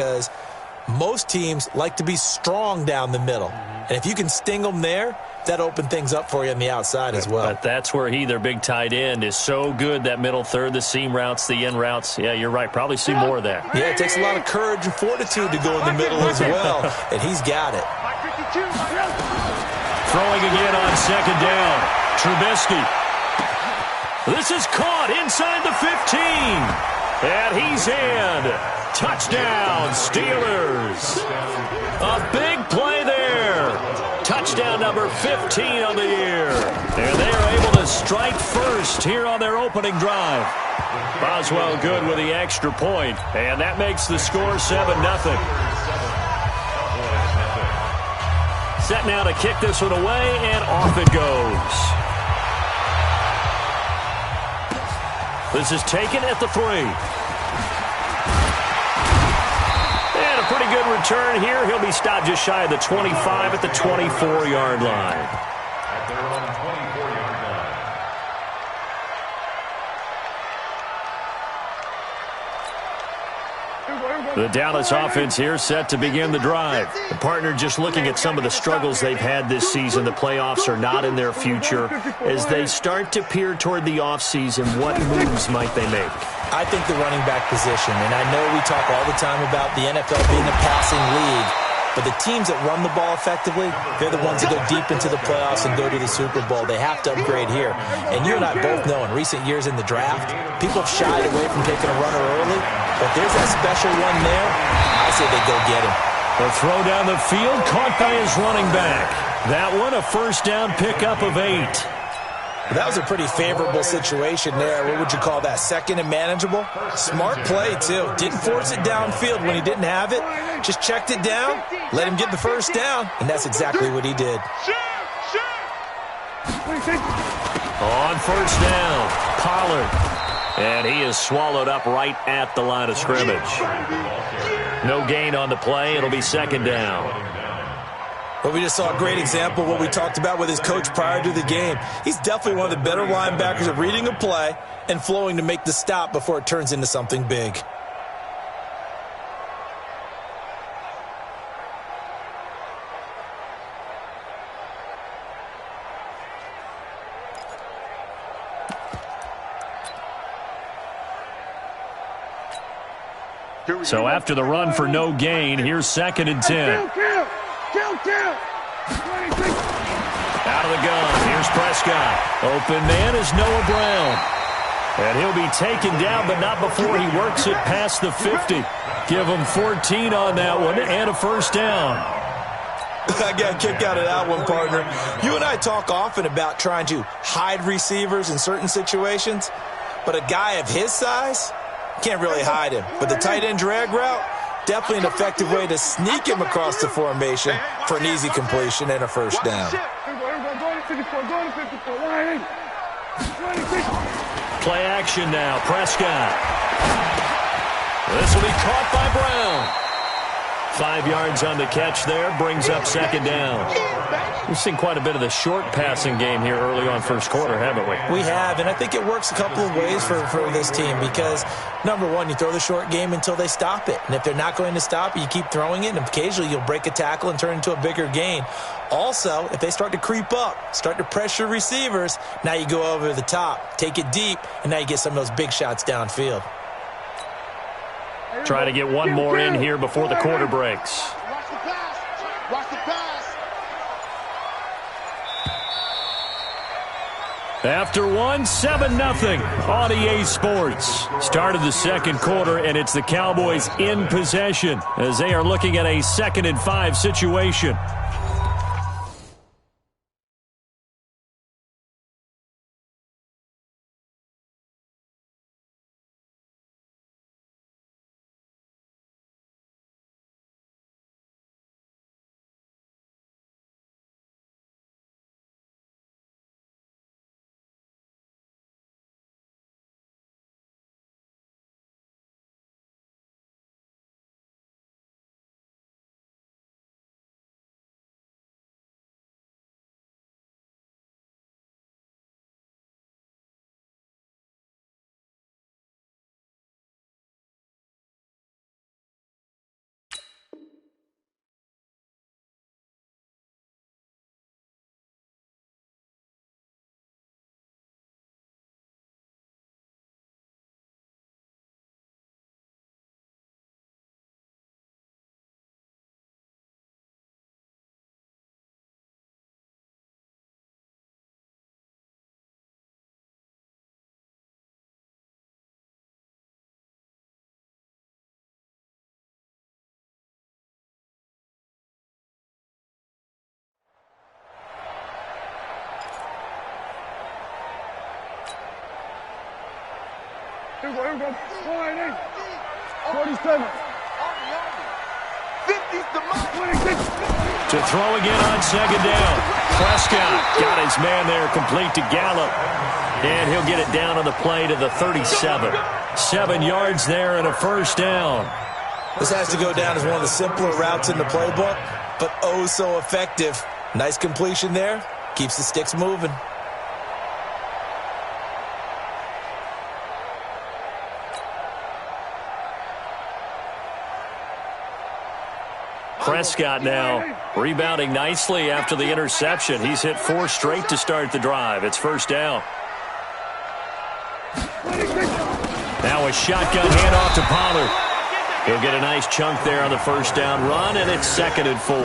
because most teams like to be strong down the middle. And if you can sting them there, that opens things up for you on the outside as well. But that's where their big tight end, is so good, that middle third, the seam routes, the in routes. Yeah, you're right. Probably see more of that. Yeah, it takes a lot of courage and fortitude to go in the middle as well, and he's got it. Throwing again on second down. Trubisky. This is caught inside the 15. And he's in. Touchdown, Steelers. A big play there. Touchdown number 15 on the year. And they are able to strike first here on their opening drive. Boswell good with the extra point, and that makes the score 7-0. Set now to kick this one away, and off it goes. This is taken at the 3. And a pretty good return here. He'll be stopped just shy of the 25 at the 24-yard line. At their own 24-yard line. The Dallas offense here set to begin the drive. The partner just looking at some of the struggles they've had this season. The playoffs are not in their future. As they start to peer toward the offseason, what moves might they make? I think the running back position, and I know we talk all the time about the NFL being a passing league, but the teams that run the ball effectively, they're the ones that go deep into the playoffs and go to the Super Bowl. They have to upgrade here. And you and I both know in recent years in the draft, people have shied away from taking a runner early, but there's that special one there. I say they go get him. The throw down the field, caught by his running back. That one, a first down pickup of 8. That was a pretty favorable situation there. What would you call that? Second and manageable? Smart play, too. Didn't force it downfield when he didn't have it. Just checked it down, let him get the first down, and that's exactly what he did. On first down, Pollard. And he is swallowed up right at the line of scrimmage. No gain on the play. It'll be second down. But we just saw a great example of what we talked about with his coach prior to the game. He's definitely one of the better linebackers at reading a play and flowing to make the stop before it turns into something big. So after the run for no gain, here's second and 10. Out of the gun, here's Prescott. Open man is Noah Brown. And he'll be taken down, but not before he works it past the 50. Give him 14 on that one and a first down. I got a kick out of that one, partner. You and I talk often about trying to hide receivers in certain situations, but a guy of his size can't really hide him. But the tight end drag route, definitely an effective way to sneak him across the formation for an easy completion and a first down. Play action now, Prescott. This will be caught by Brown. 5 yards on the catch there, brings up second down. We've seen quite a bit of the short passing game here early on first quarter, haven't we? We have, and I think it works a couple of ways for this team because, number one, you throw the short game until they stop it. And if they're not going to stop it, you keep throwing it, and occasionally you'll break a tackle and turn it into a bigger gain. Also, if they start to creep up, start to pressure receivers, now you go over the top, take it deep, and now you get some of those big shots downfield. Try to get one more in here before the quarter breaks. Watch the pass. Watch the pass. After one, 7-0 on EA Sports. Started the second quarter, and it's the Cowboys in possession as they are looking at a 2nd and 5 situation. Here we go. 47. 50's the mark. 26. To throw again on second down. Prescott got his man there complete to Gallup. And he'll get it down on the play to the 37. 7 yards there and a first down. This has to go down as one of the simpler routes in the playbook, but oh so effective. Nice completion there. Keeps the sticks moving. Prescott now rebounding nicely after the interception. He's hit 4 straight to start the drive. It's first down. Now a shotgun handoff to Pollard. He'll get a nice chunk there on the first down run, and it's 2nd and 4.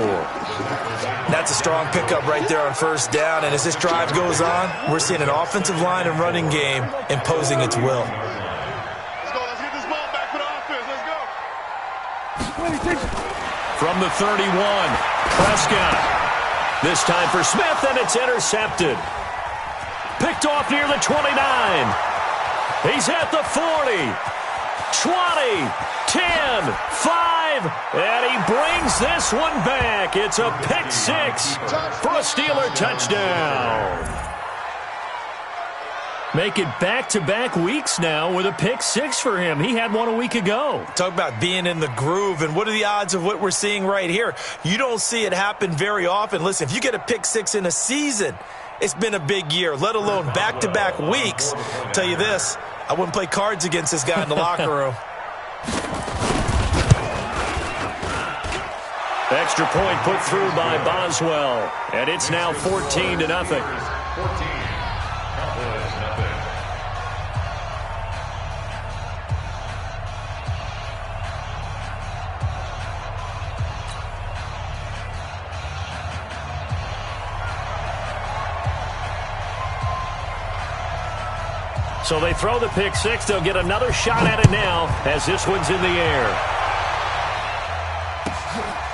That's a strong pickup right there on first down, and as this drive goes on, we're seeing an offensive line and running game imposing its will. Let's go. Let's get this ball back for the offense. Let's go. From the 31, Prescott. This time for Smith, and it's intercepted. Picked off near the 29. He's at the 40, 20, 10, 5, and he brings this one back. It's a pick 6 for a Steeler touchdown. Make it back-to-back weeks now with a pick 6 for him. He had one a week ago. Talk about being in the groove, and what are the odds of what we're seeing right here? You don't see it happen very often. Listen, if you get a pick 6 in a season, it's been a big year, let alone back-to-back weeks. Tell you this, I wouldn't play cards against this guy in the locker room. Extra point put through by Boswell, and it's now 14-0. 14. Cowboys nothing. So they throw the pick 6. They'll get another shot at it now as this one's in the air.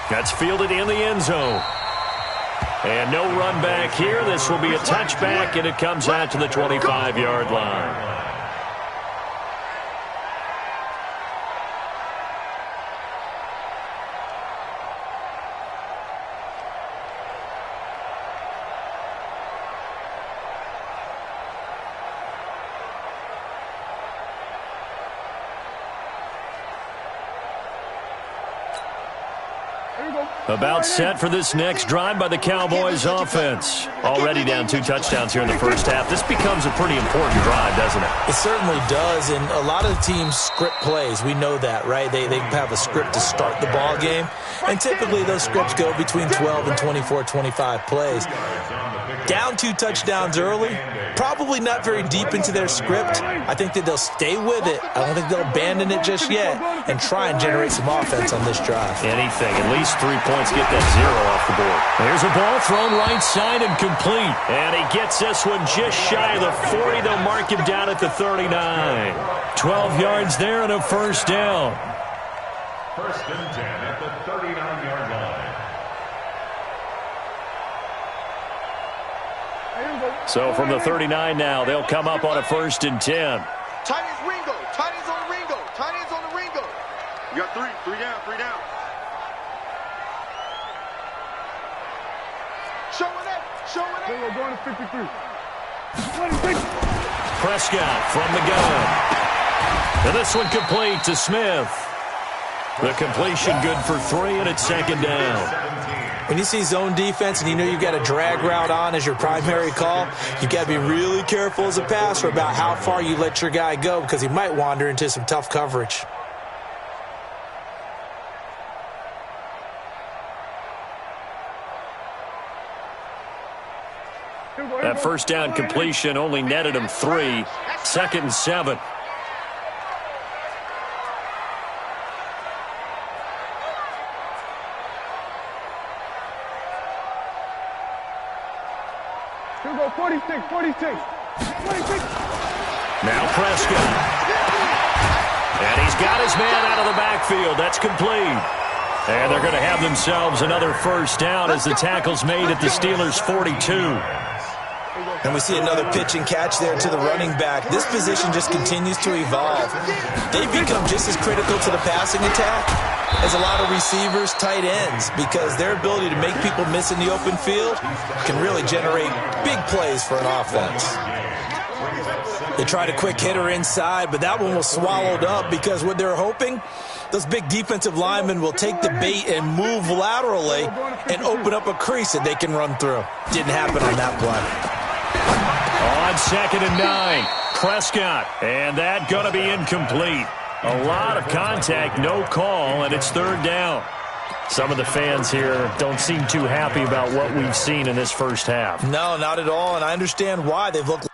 That's fielded in the end zone. And no run back here. This will be a touchback, and it comes out to the 25-yard line. About set for this next drive by the Cowboys offense. Already down 2 touchdowns here in the first half. This becomes a pretty important drive, doesn't it? It certainly does, and a lot of the teams script plays. We know that, right? They have a script to start the ball game, and typically those scripts go between 12 and 24, 25 plays. Down 2 touchdowns early, probably not very deep into their script. I think that they'll stay with it. I don't think they'll abandon it just yet and try and generate some offense on this drive. Anything, at least 3 points, get that 0 off the board. There's a ball thrown right side and complete. And he gets this one just shy of the 40. They'll mark him down at the 39. 12 yards there and a first down. 1st and 10 at the 39-yard line. So from the 39 now, they'll come up on a 1st and 10. Tight ends Ringo. Tight ends on the Ringo. Tight ends on the Ringo. You got 3 down, 3 down. Showing up. We're going to 53. 26. Prescott from the gun. And this one complete to Smith. The completion good for 3, and it's 2nd down. When you see zone defense and you know you've got a drag route on as your primary call, you've got to be really careful as a passer about how far you let your guy go because he might wander into some tough coverage. That first down completion only netted him 3. 2nd and 7. Here we go, 46. Now Prescott. And he's got his man out of the backfield. That's complete. And they're going to have themselves another first down as the tackle's made at the Steelers' 42. And we see another pitch and catch there to the running back. This position just continues to evolve. They become just as critical to the passing attack as a lot of receivers, tight ends, because their ability to make people miss in the open field can really generate big plays for an offense. They tried a quick hitter inside, but that one was swallowed up because what they're hoping, those big defensive linemen will take the bait and move laterally and open up a crease that they can run through. Didn't happen on that play. On 2nd and 9, Prescott, and that going to be incomplete. A lot of contact, no call, and it's 3rd down. Some of the fans here don't seem too happy about what we've seen in this first half. No, not at all, and I understand why. They've looked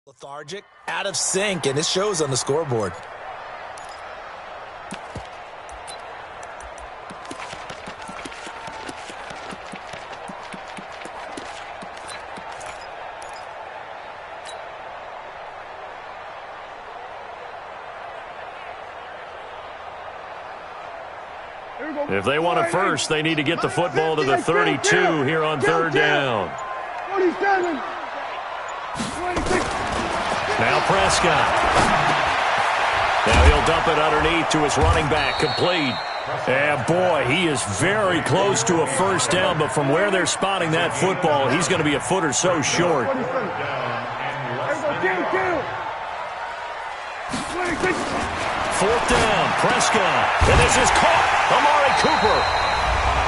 lethargic, out of sync, and it shows on the scoreboard. If they want a first, they need to get the football to the 32 here on 3rd down. 47. Now Prescott. Now he'll dump it underneath to his running back, complete. And boy, he is very close to a first down, but from where they're spotting that football, he's going to be a foot or so short. 4th down, Prescott. And this is caught. Amari Cooper.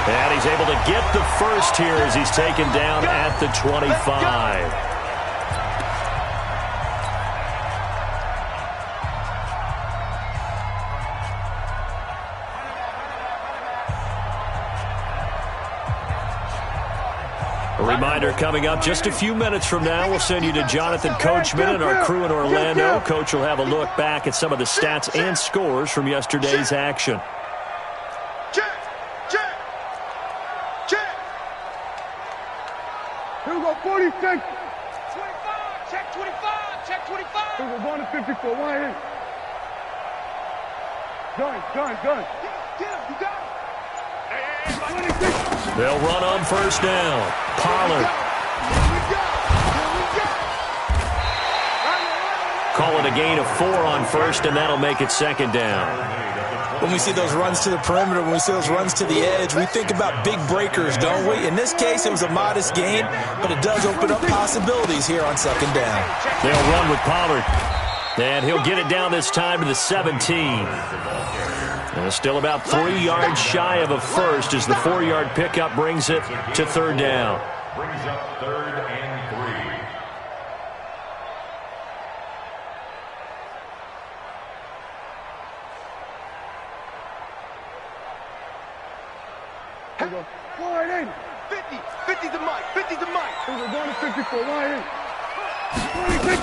And he's able to get the first here as he's taken down at the 25. A reminder coming up just a few minutes from now, we'll send you to Jonathan Coachman and our crew in Orlando. Coach will have a look back at some of the stats and scores from yesterday's action. Check. Here we go, 46. 25. Check 25. Check 25. Here we go, going to 54. One in. Gun. Get him. You got him. 26. They'll run on first down. Pollard. Call it a gain of 4 on first, and that'll make it 2nd down. When we see those runs to the perimeter, when we see those runs to the edge, we think about big breakers, don't we? In this case, it was a modest gain, but it does open up possibilities here on 2nd down. They'll run with Pollard. And he'll get it down this time to the 17. And still about 3 yards shy of a first as the 4-yard pickup brings it to 3rd down. Brings up 3rd and 3. Here we go. Wide in. 50. 50's the mic. 50's the mic. Here we go, going to 54. Wide in. 26.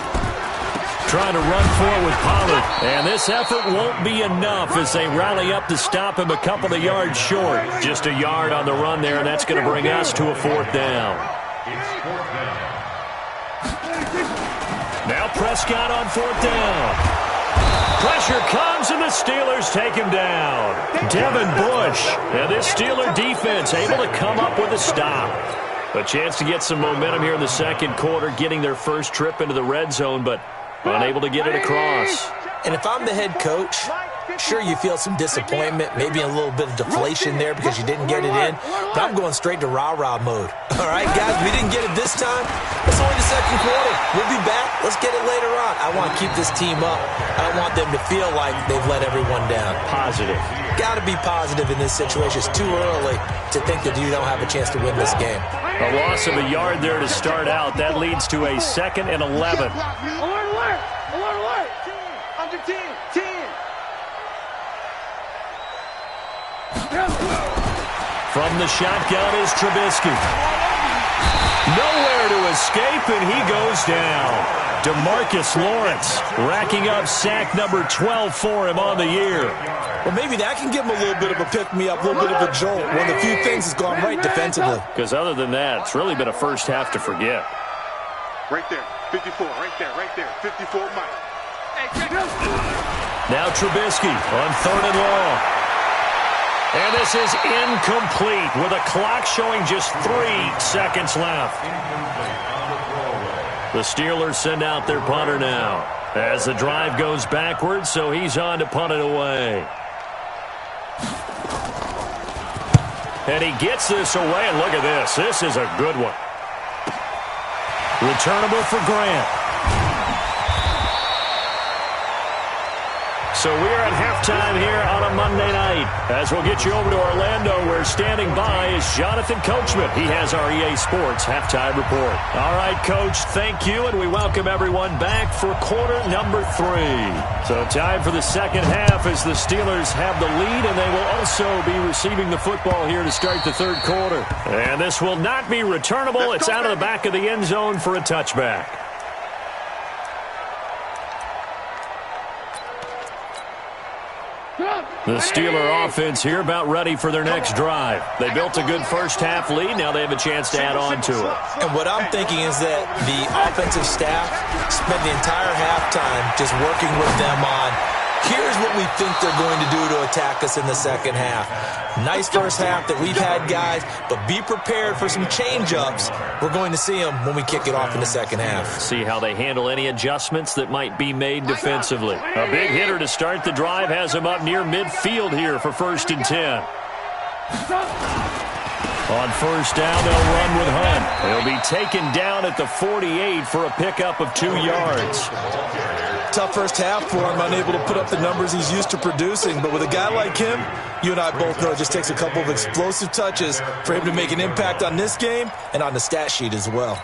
Trying to run forward with Pollard. And this effort won't be enough as they rally up to stop him a couple of yards short. Just a yard on the run there, and that's going to bring us to a 4th down. It's 4th down. Now Prescott on 4th down. Pressure comes, and the Steelers take him down. Devin Bush. And this Steeler defense able to come up with a stop. A chance to get some momentum here in the 2nd quarter, getting their first trip into the red zone, but unable to get it across. And if I'm the head coach, sure, you feel some disappointment, maybe a little bit of deflation there because you didn't get it in, but I'm going straight to rah-rah mode. All right, guys, we didn't get it this time. It's only the 2nd quarter. We'll be back. Let's get it later on. I want to keep this team up. I don't want them to feel like they've let everyone down. Positive. Got to be positive in this situation. It's too early to think that you don't have a chance to win this game. A loss of a yard there to start out. That leads to a 2nd and 11. Alert. Under 10. 10. From the shotgun is Trubisky. Nowhere to escape, and he goes down. DeMarcus Lawrence racking up sack number 12 for him on the year. Well, maybe that can give him a little bit of a pick-me-up, a little bit of a jolt. One of the few things that's gone right defensively. Because other than that, it's really been a first half to forget. Right there, 54, right there, 54 Mike. Now Trubisky on 3rd and long. And this is incomplete with a clock showing just 3 seconds left. The Steelers send out their punter now as the drive goes backwards, so he's on to punt it away. And he gets this away, and look at this. This is a good one. Returnable for Grant. So we're at halftime here on a Monday night. As we'll get you over to Orlando, where standing by is Jonathan Coachman. He has our EA Sports halftime report. All right, Coach, thank you, and we welcome everyone back for quarter number 3. So time for the second half as the Steelers have the lead, and they will also be receiving the football here to start the third quarter. And this will not be returnable. It's out of the back of the end zone for a touchback. The Steeler offense here about ready for their next drive. They built a good first half lead. Now they have a chance to add on to it. And what I'm thinking is that the offensive staff spent the entire halftime just working with them on, here's what we think they're going to do to attack us in the second half. Nice first half that we've had, guys, but be prepared for some change-ups. We're going to see them when we kick it off in the second half. See how they handle any adjustments that might be made defensively. A big hitter to start the drive has him up near midfield here for 1st and 10. On first down, they'll run with Hunt. He'll be taken down at the 48 for a pickup of 2 yards. Tough first half for him, unable to put up the numbers he's used to producing. But with a guy like him, you and I both know it just takes a couple of explosive touches for him to make an impact on this game and on the stat sheet as well.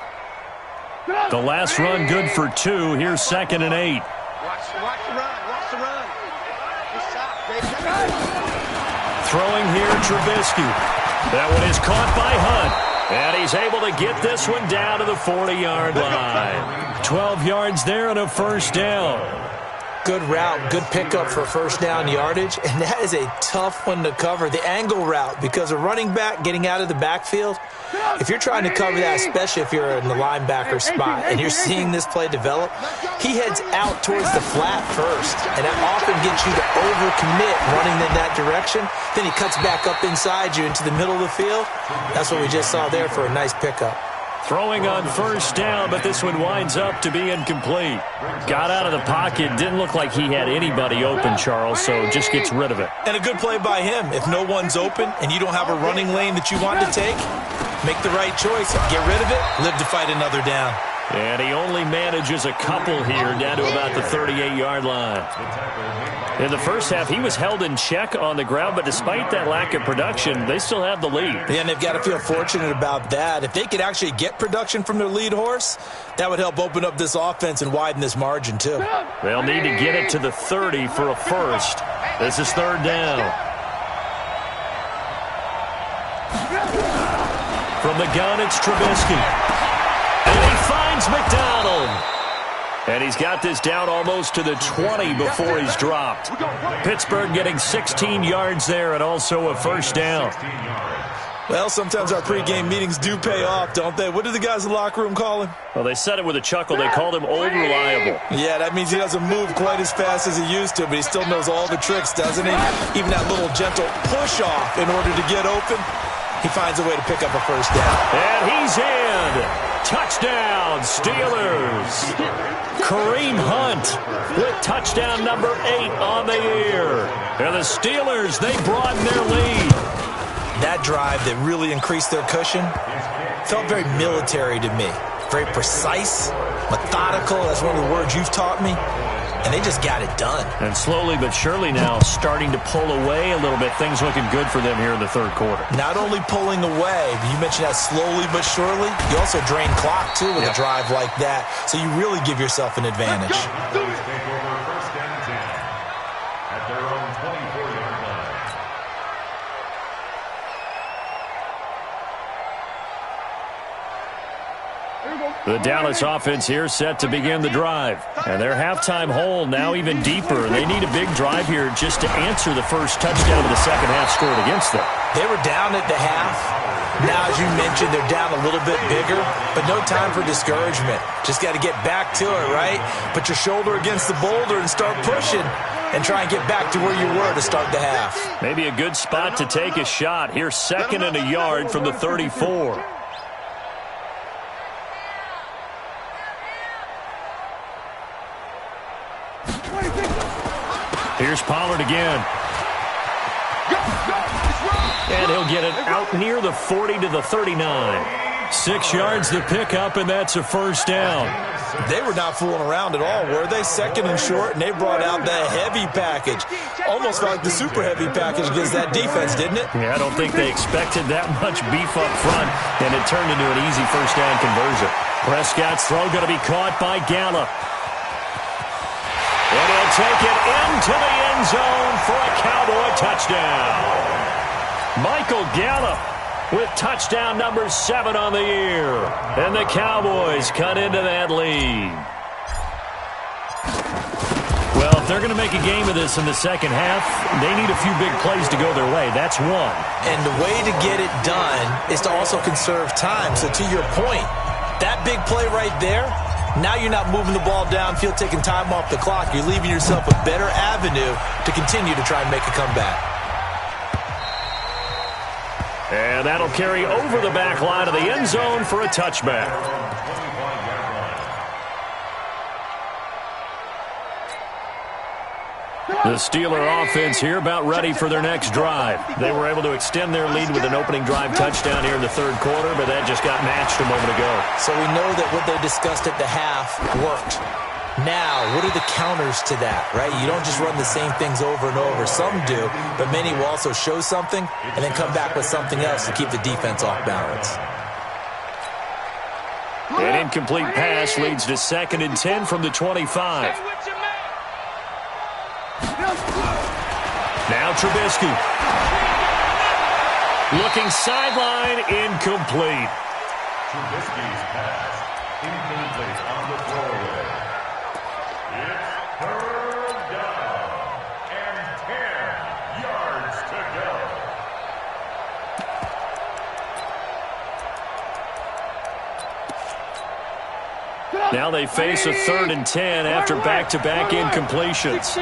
The last run good for 2. Here's 2nd and 8. Watch the run, watch the run. Good shot, baby. Throwing here, Trubisky. That one is caught by Hunt. And he's able to get this one down to the 40-yard line. 12 yards there and a first down. Good route, good pickup for first down yardage, and that is a tough one to cover. The angle route, because a running back getting out of the backfield, if you're trying to cover that, especially if you're in the linebacker spot and you're seeing this play develop, he heads out towards the flat first, and that often gets you to overcommit running in that direction. Then he cuts back up inside you into the middle of the field. That's what we just saw there for a nice pickup. Throwing on first down, but this one winds up to be incomplete. Got out of the pocket. Didn't look like he had anybody open, Charles, so just gets rid of it. And a good play by him. If no one's open and you don't have a running lane that you want to take, make the right choice. Get rid of it. Live to fight another down. And he only manages a couple here down to about the 38-yard line. In the first half, he was held in check on the ground, but despite that lack of production, they still have the lead. Yeah, and they've got to feel fortunate about that. If they could actually get production from their lead horse, that would help open up this offense and widen this margin, too. They'll need to get it to the 30 for a first. This is 3rd down. From the gun, it's Trubisky. And he finds McDonald. And he's got this down almost to the 20 before he's dropped. Pittsburgh getting 16 yards there and also a first down. Well, sometimes our pregame meetings do pay off, don't they? What do the guys in the locker room call him? Well, they said it with a chuckle. They called him Old Reliable. Yeah, that means he doesn't move quite as fast as he used to, but he still knows all the tricks, doesn't he? Even that little gentle push-off in order to get open. He finds a way to pick up a first down. And he's in. Touchdown, Steelers. Kareem Hunt with touchdown number 8 on the year. And the Steelers, they broaden their lead. That drive that really increased their cushion felt very military to me. Very precise, methodical. That's one of the words you've taught me. And they just got it done. And slowly but surely now starting to pull away a little bit. Things looking good for them here in the third quarter. Not only pulling away, but you mentioned that slowly but surely. You also drain clock, too, with a drive like that. So you really give yourself an advantage. Take over 1st and 10 at their own 24-yard line. The Dallas offense here set to begin the drive. And their halftime hole now even deeper. They need a big drive here just to answer the first touchdown of the second half scored against them. They were down at the half. Now, as you mentioned, they're down a little bit bigger, but no time for discouragement. Just got to get back to it, right? Put your shoulder against the boulder and start pushing and try and get back to where you were to start the half. Maybe a good spot to take a shot. Here's 2nd and a yard from the 34. Here's Pollard again. And he'll get it out near the 40 to the 39. 6 yards to pick up, and that's a first down. They were not fooling around at all, were they? 2nd and short, and they brought out the heavy package. Almost felt like the super heavy package against that defense, didn't it? Yeah, I don't think they expected that much beef up front, and it turned into an easy first down conversion. Prescott's throw going to be caught by Gallup. And he'll take it into the end zone for a Cowboy touchdown. Michael Gallup with touchdown number 7 on the year. And the Cowboys cut into that lead. Well, if they're going to make a game of this in the second half, they need a few big plays to go their way. That's one. And the way to get it done is to also conserve time. So to your point, that big play right there, now you're not moving the ball downfield, taking time off the clock. You're leaving yourself a better avenue to continue to try and make a comeback. And that'll carry over the back line of the end zone for a touchback. The Steeler offense here about ready for their next drive. They were able to extend their lead with an opening drive touchdown here in the 3rd quarter, but that just got matched a moment ago. So we know that what they discussed at the half worked. Now, what are the counters to that, right? You don't just run the same things over and over. Some do, but many will also show something and then come back with something else to keep the defense off balance. An incomplete pass leads to 2nd and 10 from the 25. Now Trubisky. Looking sideline, incomplete. Trubisky's pass, incomplete on the throwaway. It's 3rd down and 10 yards to go. Now they face a 3rd and 10 after back-to-back incompletions.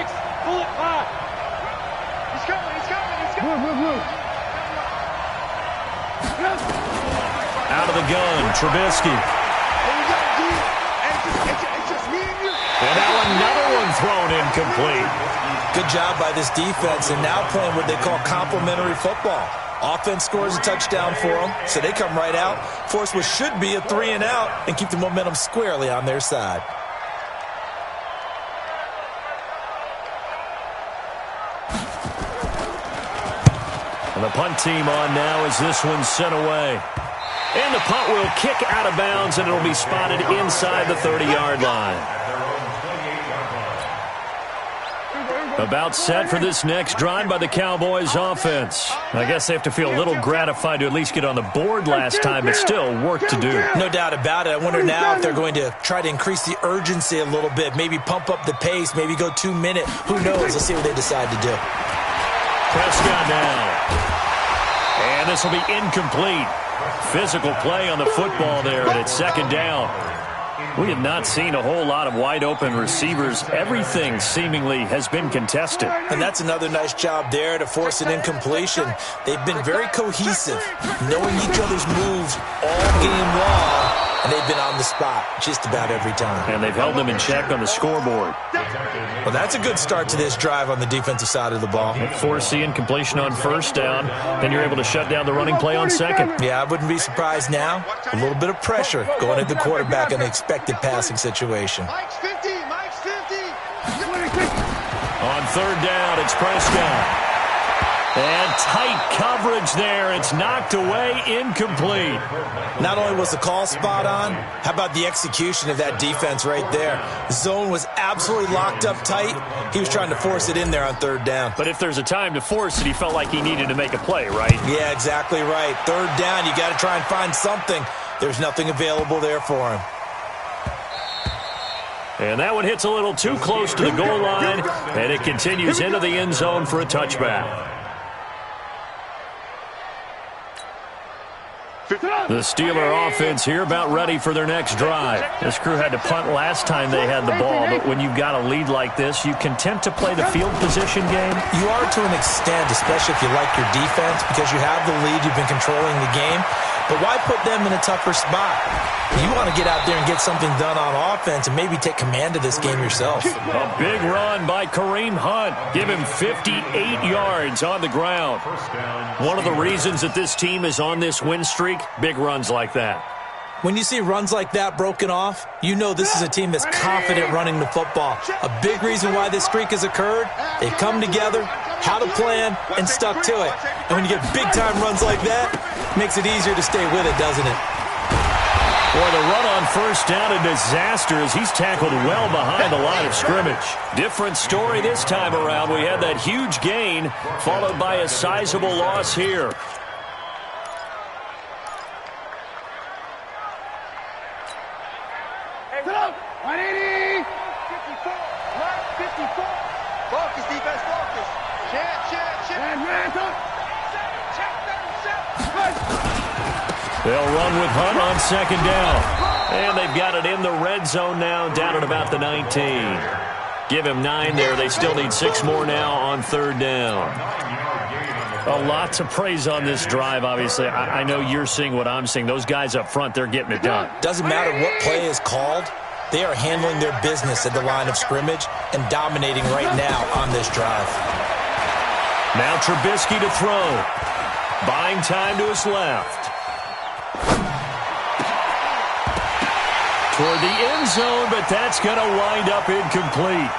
Out of the gun, Trubisky. And now another one thrown incomplete. Good job by this defense, and now playing what they call complementary football. Offense scores a touchdown for them, so they come right out, force what should be a 3 and out, and keep the momentum squarely on their side. And the punt team on now as this one's sent away. And the punt will kick out of bounds, and it'll be spotted inside the 30-yard line. About set for this next drive by the Cowboys offense. I guess they have to feel a little gratified to at least get on the board last time, but still work to do. No doubt about it. I wonder now if they're going to try to increase the urgency a little bit, maybe pump up the pace, maybe go 2 minute. Who knows? Let's see what they decide to do. Prescott now. And this will be incomplete. Physical play on the football there, and it's 2nd down. We have not seen a whole lot of wide-open receivers. Everything seemingly has been contested. And that's another nice job there to force an incompletion. They've been very cohesive, knowing each other's moves all game long, and they've been on the spot just about every time. And they've held them in check on the scoreboard. Well, that's a good start to this drive on the defensive side of the ball. Force the incompletion on 1st down, then you're able to shut down the running play on 2nd. Yeah, I wouldn't be surprised now. A little bit of pressure going at the quarterback in the expected passing situation. Mike's 50, Mike's 50. On 3rd down, it's Prescott. And tight coverage there. It's knocked away, incomplete. Not only was the call spot on, how about the execution of that defense right there? The zone was absolutely locked up tight. He was trying to force it in there on 3rd down. But if there's a time to force it, he felt like he needed to make a play, right? Yeah, exactly right. 3rd down, you got to try and find something. There's nothing available there for him. And that one hits a little too close to the goal line, and it continues into the end zone for a touchback. The Steeler offense here about ready for their next drive. This crew had to punt last time they had the ball, but when you've got a lead like this, you content to play the field position game? You are to an extent, especially if you like your defense, because you have the lead, you've been controlling the game. But why put them in a tougher spot? You want to get out there and get something done on offense and maybe take command of this game yourself. A big run by Kareem Hunt. Give him 58 yards on the ground. One of the reasons that this team is on this win streak, big runs like that. When you see runs like that broken off, you know this is a team that's confident running the football. A big reason why this streak has occurred, they come together, had a plan, and stuck to it. And when you get big-time runs like that, it makes it easier to stay with it, doesn't it? Boy, the run on first down, a disaster as he's tackled well behind the line of scrimmage. Different story this time around. We had that huge gain followed by a sizable loss here. Hey, 180. 54. Focus, defense, focus. Check. They'll run with Hunt on second down. And they've got it in the red zone now, down at about the 19. Give him 9 there. They still need 6 more now on third down. A lot to praise on this drive, obviously. I know you're seeing what I'm seeing. Those guys up front, they're getting it done. Doesn't matter what play is called. They are handling their business at the line of scrimmage and dominating right now on this drive. Now Trubisky to throw. Buying time to his left. Toward the end zone, but that's going to wind up incomplete.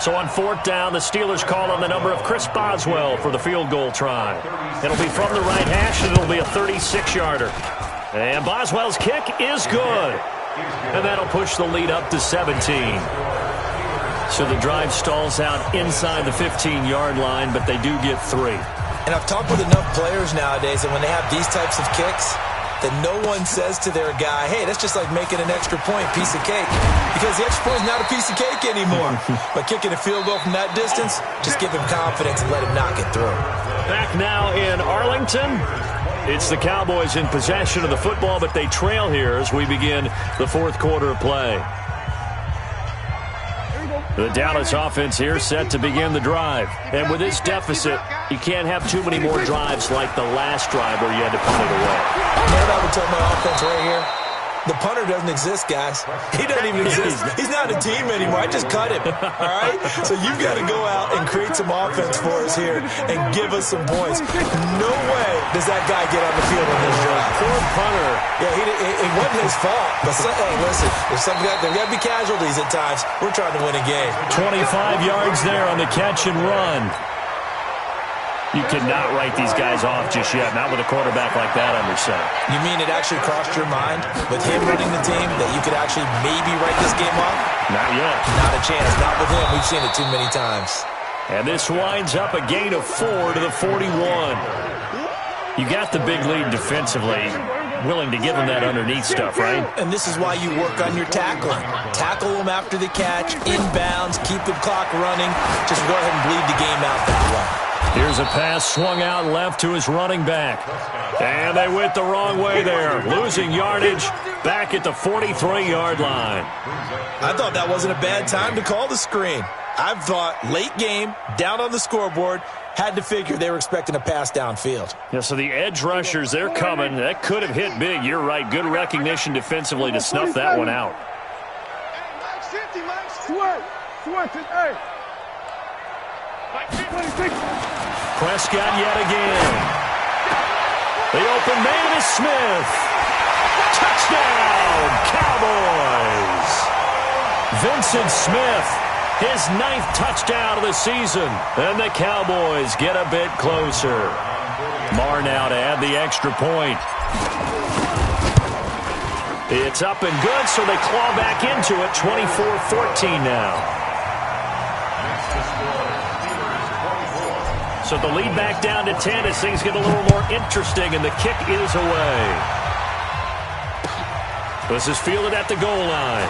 So on fourth down, the Steelers call on the number of Chris Boswell for the field goal try. It'll be from the right hash, and it'll be a 36-yarder. And Boswell's kick is good. And that'll push the lead up to 17. So the drive stalls out inside the 15-yard line, but they do get 3. And I've talked with enough players nowadays that when they have these types of kicks, that no one says to their guy, hey, that's just like making an extra point, piece of cake. Because the extra point is not a piece of cake anymore. But kicking a field goal from that distance, just give him confidence and let him knock it through. Back now in Arlington. It's the Cowboys in possession of the football, but they trail here as we begin the fourth quarter of play. The Dallas offense here set to begin the drive. And with this deficit, you can't have too many more drives like the last drive where you had to punt it away. You know what I would tell my offense right here? The punter doesn't exist, guys. He doesn't even exist. He's not a team anymore. I just cut him, all right? So you've got to go out and create some offense for us here and give us some points. No way does that guy get on the field on this drive. Poor punter. Yeah, it wasn't his fault. But hey, listen, there got to be casualties at times. We're trying to win a game. 25 yards there on the catch and run. You cannot write these guys off just yet, not with a quarterback like that under center. You mean it actually crossed your mind with him running the team that you could actually maybe write this game off? Not yet. Not a chance. Not with him. We've seen it too many times. And this winds up a gain of 4 to the 41. You got the big lead defensively. Willing to give them that underneath stuff, right? And this is why you work on your tackling. Tackle them after the catch, inbounds, keep the clock running. Just go ahead and bleed the game out that way. Here's a pass swung out left to his running back. And they went the wrong way there. Losing yardage back at the 43-yard line. I thought that wasn't a bad time to call the screen. I thought late game, down on the scoreboard, had to figure they were expecting a pass downfield. Yeah, so the edge rushers, they're coming. That could have hit big. You're right. Good recognition defensively to snuff that one out. Prescott yet again. The open man is Smith. Touchdown, Cowboys. Vincent Smith, his 9th touchdown of the season. And the Cowboys get a bit closer. Marr now to add the extra point. It's up and good, so they claw back into it. 24-14 now. So the lead back down to 10 as things get a little more interesting, and the kick is away. This is fielded at the goal line.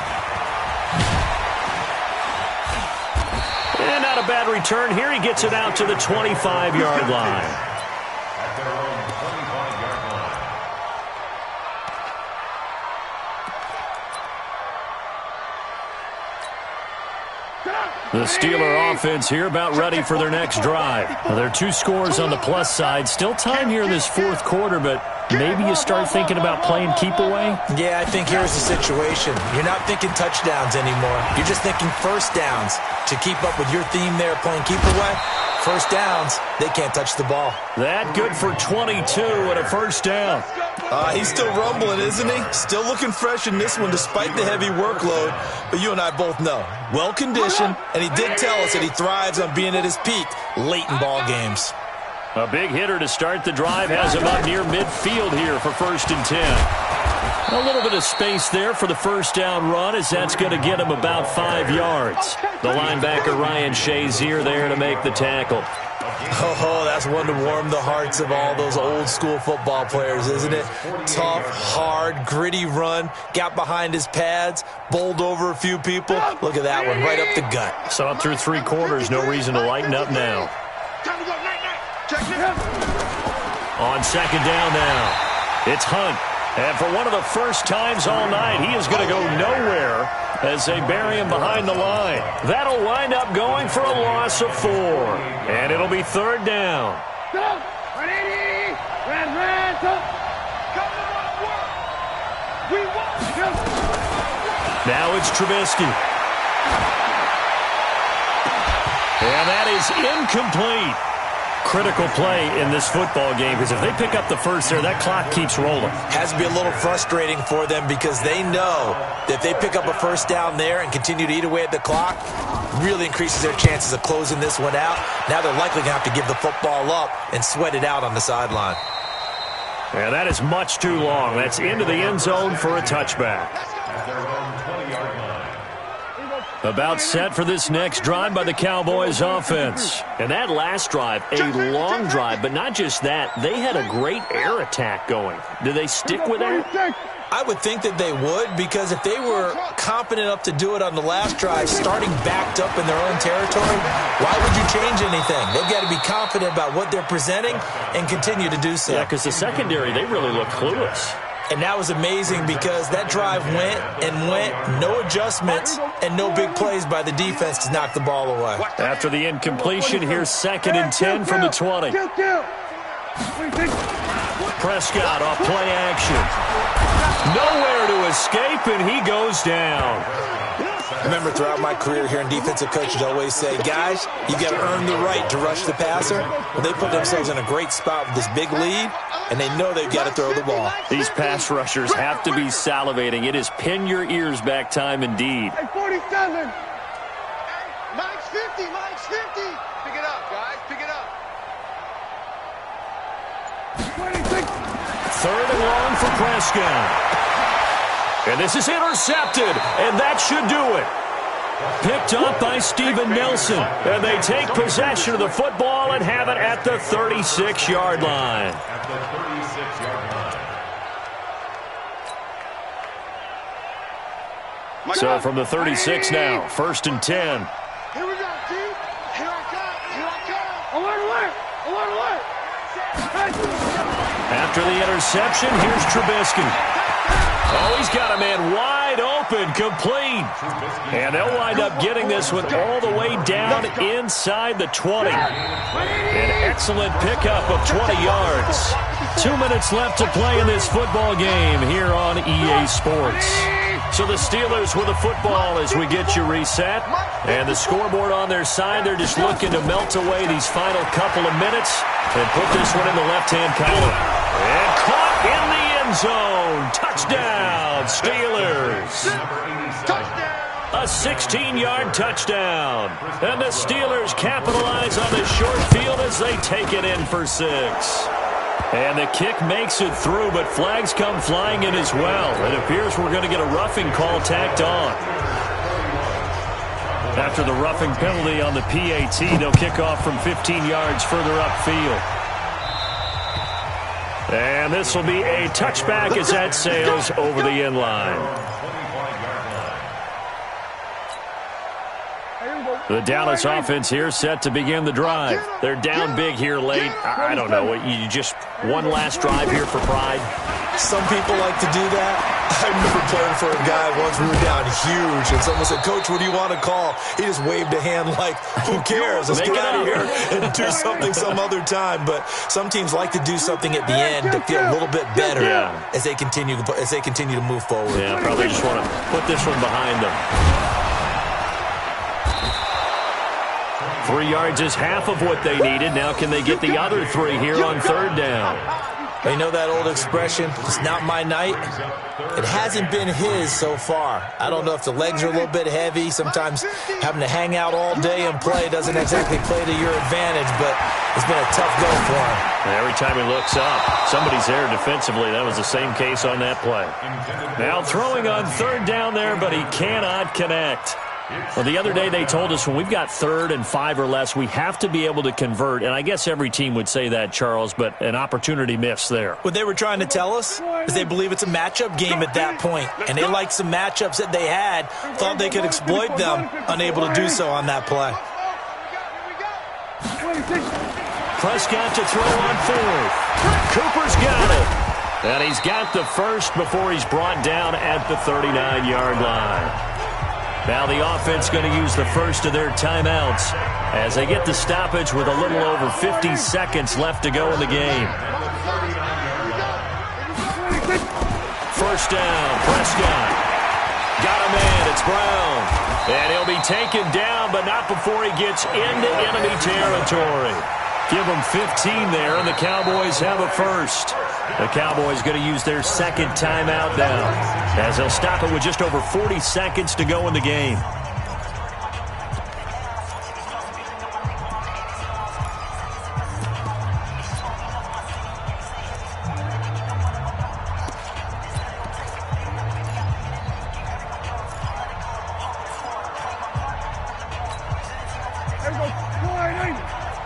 And not a bad return here. He gets it out to the 25-yard line. At their own 25-yard line. The Steeler offense here about ready for their next drive. Now, there are 2 scores on the plus side. Still time here in this fourth quarter, but maybe you start thinking about playing keep away? Yeah, I think here's the situation. You're not thinking touchdowns anymore. You're just thinking first downs. To keep up with your theme there playing keep away, first downs, they can't touch the ball. That good for 22 and a first down. He's still rumbling, isn't he? Still looking fresh in this one despite the heavy workload. But you and I both know, well-conditioned, and he did tell us that he thrives on being at his peak late in ball games. A big hitter to start the drive has him up near midfield here for 1st and 10. A little bit of space there for the first down run, as that's going to get him about 5 yards. The linebacker Ryan Shazier there to make the tackle. Oh, that's one to warm the hearts of all those old school football players, isn't it? Tough, hard, gritty run, got behind his pads, bowled over a few people. Look at that one, right up the gut. So up through 3 quarters, no reason to lighten up now. On 2nd down now, it's Hunt. And for one of the first times all night, he is going to go nowhere as they bury him behind the line. That'll wind up going for a loss of 4. And it'll be 3rd down. Now it's Trubisky. And that is incomplete. Critical play in this football game, because if they pick up the first there, that clock keeps rolling. Has to be a little frustrating for them because they know that if they pick up a first down there and continue to eat away at the clock, really increases their chances of closing this one out. Now they're likely going to have to give the football up and sweat it out on the sideline. Yeah, that is much too long. That's into the end zone for a touchback. At their own 20-yard line. About set for this next drive by the Cowboys offense. And that last drive, a long drive, but not just that. They had a great air attack going. Do they stick with that? I would think that they would, because if they were confident enough to do it on the last drive, starting backed up in their own territory, why would you change anything? They've got to be confident about what they're presenting and continue to do so. Yeah, because the secondary, they really look clueless. And that was amazing because that drive went and went, no adjustments, and no big plays by the defense to knock the ball away. After the incompletion, here's 2nd and 10 from the 20. Prescott off play action. Nowhere to escape, and he goes down. I remember throughout my career hearing defensive coaches always say, guys, you've got to earn the right to rush the passer. Well, they put themselves in a great spot with this big lead, and they know they've got to throw the ball. These pass rushers have to be salivating. It is pin your ears back time indeed. 47. Mike's 50. Mike's 50. Pick it up, guys. Pick it up. 3rd and long for Prescott. And this is intercepted, and that should do it. Picked up by Steven Nelson, and they take possession of the football and have it at the 36-yard line. At the 36-yard line. So from the 36 now, 1st and 10. Here we go, Steve. Here I come. Here I come. Alert, alert. Alert, alert. After the interception, here's Trubisky. Oh, he's got a man wide open, complete. And they'll wind up getting this one all the way down inside the 20. An excellent pickup of 20 yards. 2 minutes left to play in this football game here on EA Sports. So the Steelers with the football as we get you reset. And the scoreboard on their side, they're just looking to melt away these final couple of minutes and put this one in the left-hand column. And caught in the end zone. Touchdown, Steelers. A 16-yard touchdown. And the Steelers capitalize on this short field as they take it in for 6. And the kick makes it through, but flags come flying in as well. It appears we're going to get a roughing call tacked on. After the roughing penalty on the PAT, they'll kick off from 15 yards further upfield. And this will be a touchback as that sails over the end line. The Dallas offense here set to begin the drive. They're down big here late. I don't know. You just one last drive here for pride. Some people like to do that. I remember playing for a guy once. We were down huge, and someone said, "Coach, what do you want to call?" He just waved a hand like, "Who cares? Let's get out of here and do something some other time." But some teams like to do something at the end to feel a little bit better as they continue to move forward. Yeah, probably just want to put this one behind them. 3 yards is half of what they needed. Now can they get the other 3 here on third down? You know that old expression, it's not my night? It hasn't been his so far. I don't know if the legs are a little bit heavy. Sometimes having to hang out all day and play doesn't exactly play to your advantage, but it's been a tough go for him. Every time he looks up, somebody's there defensively. That was the same case on that play. Now throwing on third down there, but he cannot connect. Well, the other day they told us when we've got 3rd and 5 or less, we have to be able to convert. And I guess every team would say that, Charles, but an opportunity missed there. What they were trying to tell us is they believe it's a matchup game at that point. And they liked some matchups that they had, thought they could exploit them, unable to do so on that play. Prescott to throw on 4th. Cooper's got it. And he's got the first before he's brought down at the 39-yard line. Now the offense going to use the first of their timeouts as they get the stoppage with a little over 50 seconds left to go in the game. First down, Prescott. Got a man, it's Brown. And he'll be taken down, but not before he gets into enemy territory. Give him 15 there, and the Cowboys have a first. The Cowboys going to use their second timeout now, as they'll stop it with just over 40 seconds to go in the game.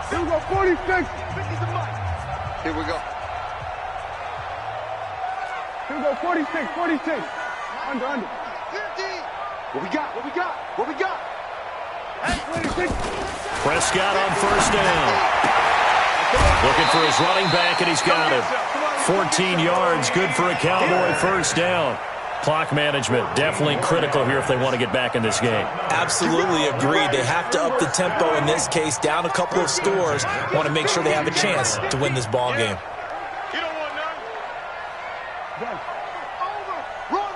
Here we go, 46. Here we go. Here we go, 46, 46. Under. 50. What we got? 26. Prescott on first down. Looking for his running back, and he's got it. 14 yards, good for a Cowboy first down. Clock management, definitely critical here if they want to get back in this game. Absolutely agreed. They have to up the tempo in this case, down a couple of scores. Want to make sure they have a chance to win this ball game. You don't want none. Over. Run.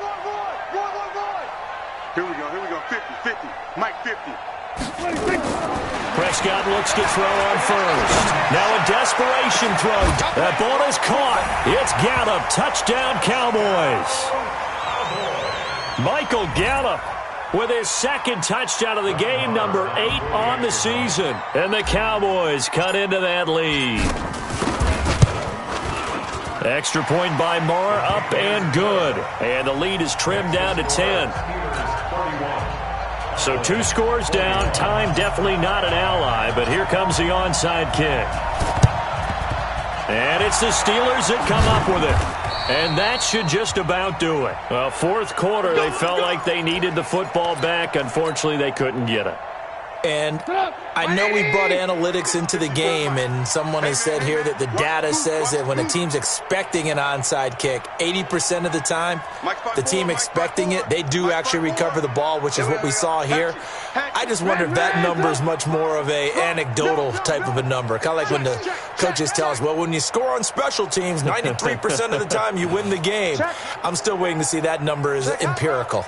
Here we go. 50. Mike 50. 26. Prescott looks to throw on first. Now a desperation throw. That ball is caught. It's Gallup. Touchdown, Cowboys. Michael Gallup with his second touchdown of the game, number 8 on the season. And the Cowboys cut into that lead. Extra point by Marr, up and good. And the lead is trimmed down to 10. So 2 scores down. Time definitely not an ally, but here comes the onside kick. And it's the Steelers that come up with it. And that should just about do it. Well, fourth quarter, they felt like they needed the football back. Unfortunately, they couldn't get it. And I know we brought analytics into the game, and someone has said here that the data says that when a team's expecting an onside kick, 80% of the time, the team expecting it, they do actually recover the ball, which is what we saw here. I just wonder if that number is much more of a anecdotal type of a number. Kind of like when the coaches tell us, well, when you score on special teams, 93% of the time you win the game. I'm still waiting to see that number is empirical.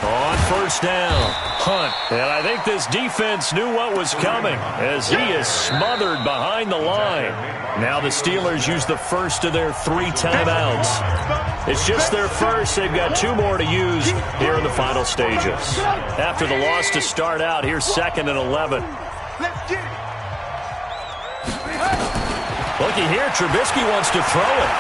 On first down, Hunt. And I think this defense knew what was coming as he is smothered behind the line. Now the Steelers use the first of their 3 timeouts. It's just their first. They've got 2 more to use here in the final stages. After the loss to start out, here's 2nd and 11. Looky here, Trubisky wants to throw it.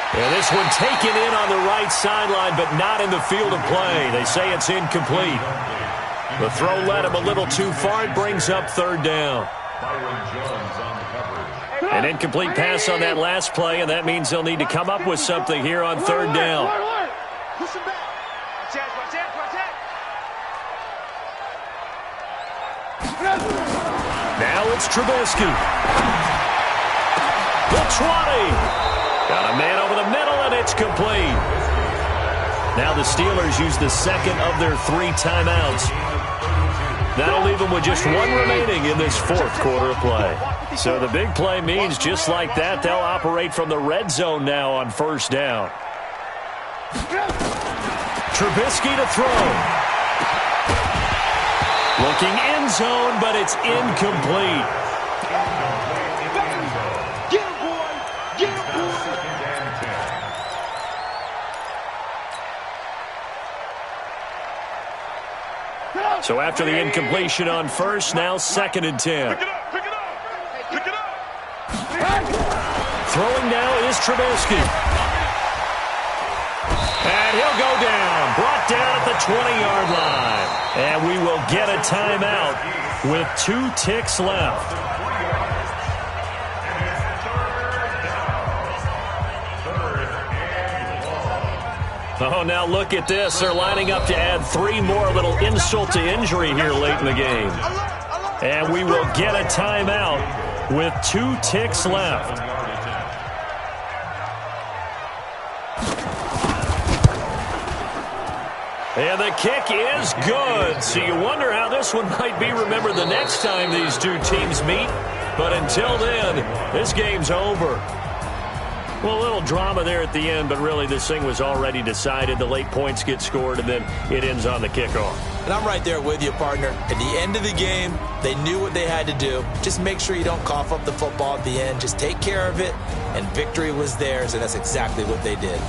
And this one taken in on the right sideline, but not in the field of play. They say it's incomplete. The throw led him a little too far. It brings up 3rd down. An incomplete pass on that last play, and that means they'll need to come up with something here on third down. Now it's Trubisky. The 20. Got a man over the middle, and it's complete. Now the Steelers use the second of their 3 timeouts. That'll leave them with just 1 remaining in this fourth quarter of play. So the big play means just like that, they'll operate from the red zone now on first down. Trubisky to throw. Looking end zone, but it's incomplete. Get him, boy! Get him, boy! So after the incompletion on first, now 2nd and 10. Pick it up! Pick it up! Pick it up! Throwing now is Trubisky. And he'll go down. Brought down at the 20-yard line. And we will get a timeout with 2 ticks left. Oh, now look at this. They're lining up to add 3 more, a little insult to injury here late in the game. And we will get a timeout with 2 ticks left. And the kick is good. So you wonder how this one might be remembered the next time these 2 teams meet. But until then, this game's over. Well, a little drama there at the end, but really this thing was already decided. The late points get scored, and then it ends on the kickoff. And I'm right there with you, partner. At the end of the game, they knew what they had to do. Just make sure you don't cough up the football at the end. Just take care of it, and victory was theirs, and that's exactly what they did.